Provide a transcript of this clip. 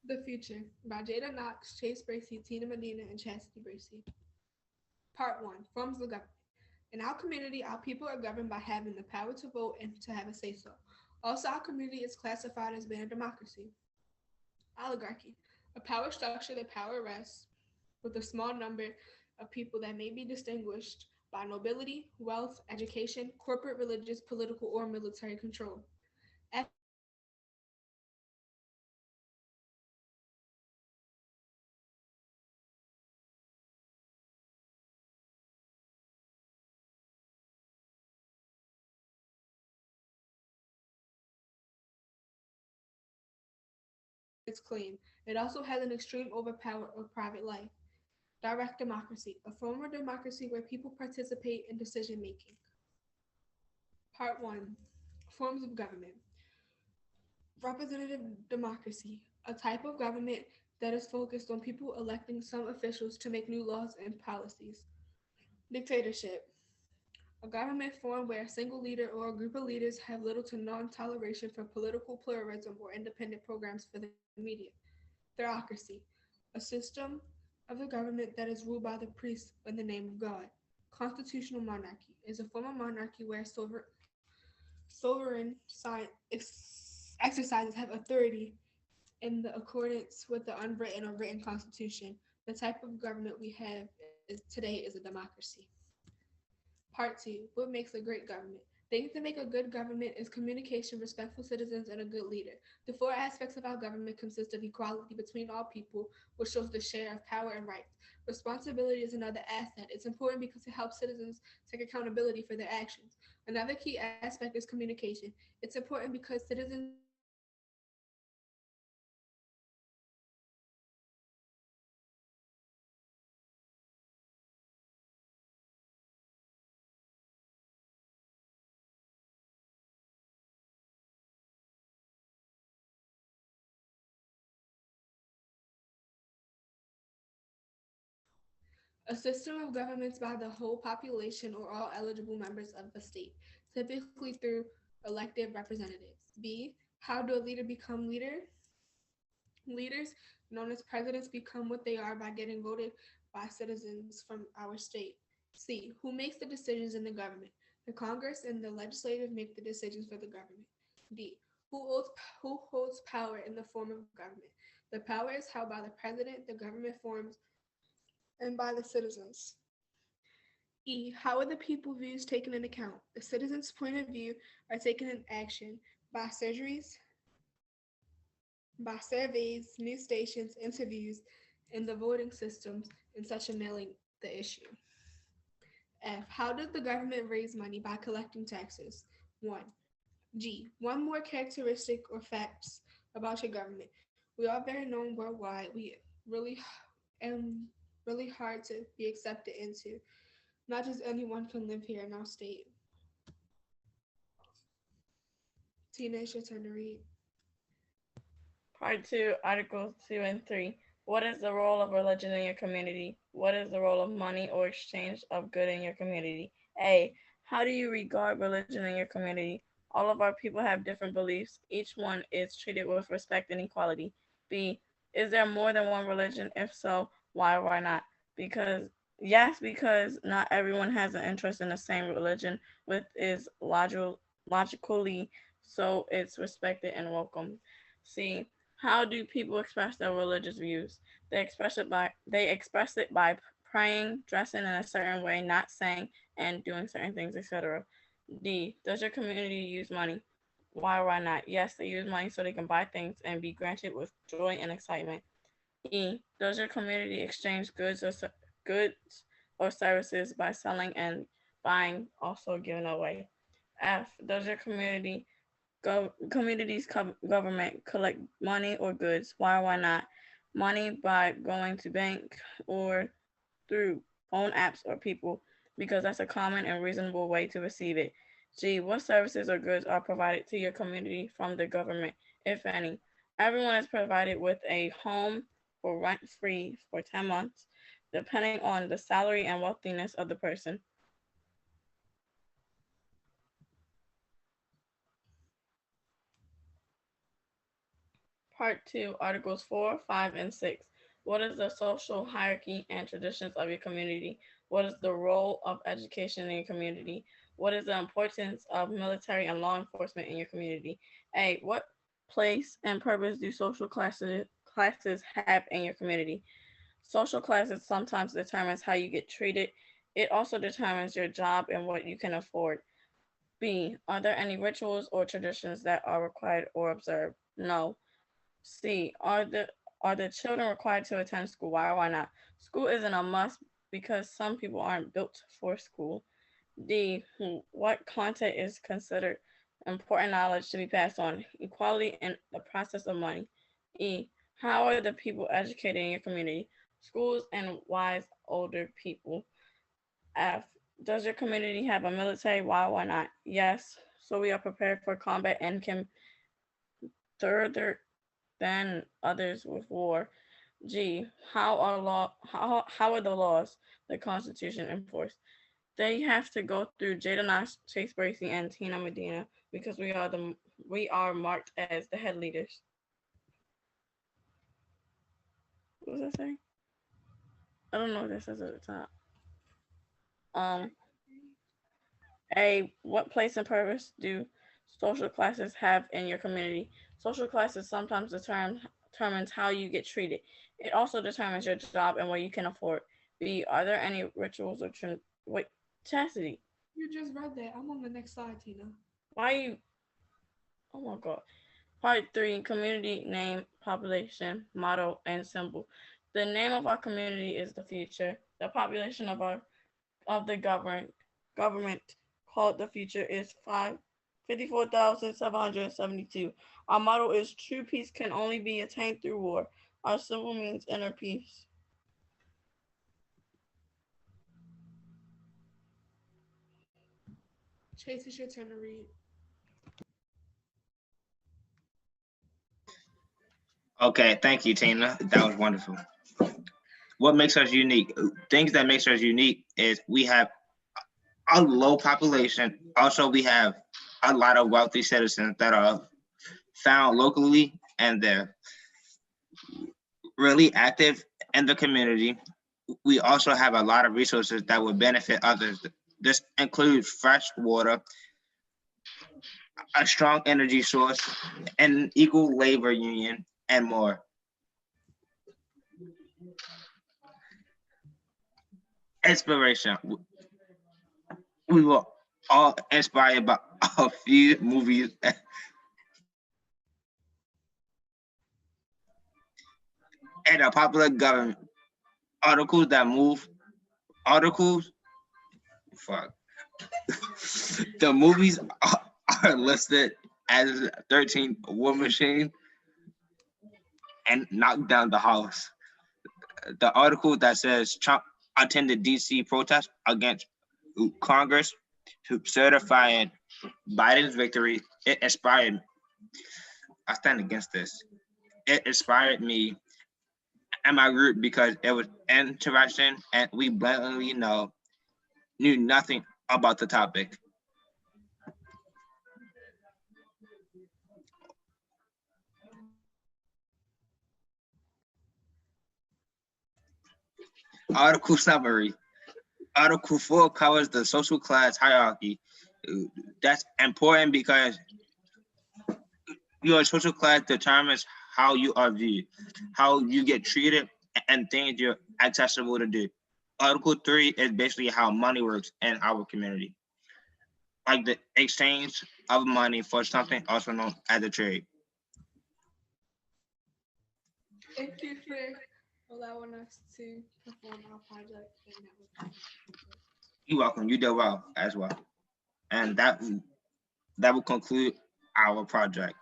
The Future by Jada Knox, Chase Bracey, Tina Medina, and Chastity Bracey. Part 1 Forms of Government. In our community, our people are governed by having the power to vote and to have a say so. Also, our community is classified as being a democracy. Oligarchy, a power structure that power rests with a small number of people that may be distinguished by nobility, wealth, education, corporate, religious, political, or military control. It's clean. It also has an extreme overpower of private life. Direct democracy, a form of democracy where people participate in decision making. Part 1 Forms of Government. Representative democracy, a type of government that is focused on people electing some officials to make new laws and policies. Dictatorship, a government form where a single leader or a group of leaders have little to non toleration for political pluralism or independent programs for the media. Theocracy, a system of the government that is ruled by the priests in the name of God. Constitutional monarchy is a form of monarchy where sovereign exercises have authority in the accordance with the unwritten or written constitution. The type of government we have today is a democracy. Part 2 What makes a great government? Things that make a good government is communication, respectful citizens, and a good leader. The four aspects of our government consist of equality between all people, which shows the share of power and rights. Responsibility is another asset. It's important because it helps citizens take accountability for their actions. Another key aspect is communication. It's important because citizens need to know what their rights are and what their responsibilities are. Another key aspect is communication. It's important because citizens need to know what their rights are and what their responsibilities are. Another key aspect is communication. It's important because citizens need to know what their rights are and what their responsibilities are. Another key aspect is communication. A system of governments by the whole population or all eligible members of the state, typically through elected representatives. B. How do a leader become leader? Leaders, known as presidents, become what they are by getting voted by citizens from our state. C. Who makes the decisions in the government? The Congress and the legislative make the decisions for the government. D. Who holds power in the form of government? The power is held by the president, the government forms, and by the citizens. E. How are the people views taken into account? The citizens' point of view are taken in action by surveys, news stations, interviews, and the voting systems in such a mailing the issue. F. How does the government raise money by collecting taxes? 1. G. One more characteristic or facts about your government. We are very known worldwide. We really am really hard to be accepted into. Not just anyone can live here in our state. Tina, it's your turn to read. Part 2, Articles 2 and 3. What is the role of religion in your community? What is the role of money or exchange of good in your community? A. How do you regard religion in your community? All of our people have different beliefs. Each one is treated with respect and equality. B. Is there more than one religion? If so, why or why not? Because, yes, because not everyone has an interest in the same religion, which is logically so it's respected and welcomed. C. How do people express their religious views? They express it by praying, dressing in a certain way, not saying and doing certain things, etc. D. Does your community use money? Why or why not? Yes, they use money so they can buy things and be granted with joy and excitement. E. Does your community exchange goods or services by selling and buying, also giving away? F. Does your government collect money or goods? Why or why not? Money by going to bank or through phone apps or people, because that's a common and reasonable way to receive it. G. What services or goods are provided to your community from the government, if any? Everyone is provided with a home for rent free for 10 months, depending on the salary and wealthiness of the person. Part 2, Articles 4, 5, and 6. What is the social hierarchy and traditions of your community? What is the role of education in your community? What is the importance of military and law enforcement in your community? A. What place and purpose do social classes have in your community? Social classes sometimes determines how you get treated. It also determines your job and what you can afford. B. Are there any rituals or traditions that are required or observed? No. C. Are the children required to attend school? Why or why not? School isn't a must because some people aren't built for school. D. What content is considered important knowledge to be passed on? Equality in the process of money. E. How are the people educated in your community? Schools and wise older people. F. Does your community have a military? Why or why not? Yes. So we are prepared for combat and can further than others with war. G. How are the laws, the Constitution enforced? They have to go through Jada Nash, Chase Bracey, and Tina Medina because we are marked as the head leaders. What was I saying? I don't know what that says at the top. Um, A. What place and purpose do social classes have in your community? Social classes sometimes determines how you get treated. It also determines your job and what you can afford. B. Are there any rituals or wait, Chastity? You just read that. I'm on the next slide, Tina. Why you? Oh my God. Part 3, community name, population, motto, and symbol. The name of our community is the future. The population of the government called the future is 54,772. Our motto is true peace can only be attained through war. Our symbol means inner peace. Chase, it's your turn to read. Okay, thank you, Tina. That was wonderful. What makes us unique? Things that makes us unique is we have a low population. Also, we have a lot of wealthy citizens that are found locally and they're really active in the community. We also have a lot of resources that would benefit others. This includes fresh water, a strong energy source, an equal labor union, and more. Inspiration. We were all inspired by a few movies and a popular government articles that move articles. Fuck. The movies are listed as 13 War Machine and Knock Down the House. The article that says Trump attended DC protest against Congress to certify Biden's victory. It inspired. I stand against this. It inspired me and my group because it was interesting and we blatantly knew nothing about the topic. Article summary. Article 4 covers the social class hierarchy. That's important because your social class determines how you are viewed, how you get treated, and things you're accessible to do. Article 3 is basically how money works in our community, like the exchange of money for something also known as a trade. Thank you for allowing us to perform our project. And that was You're welcome. You did well as well. And that will conclude our project.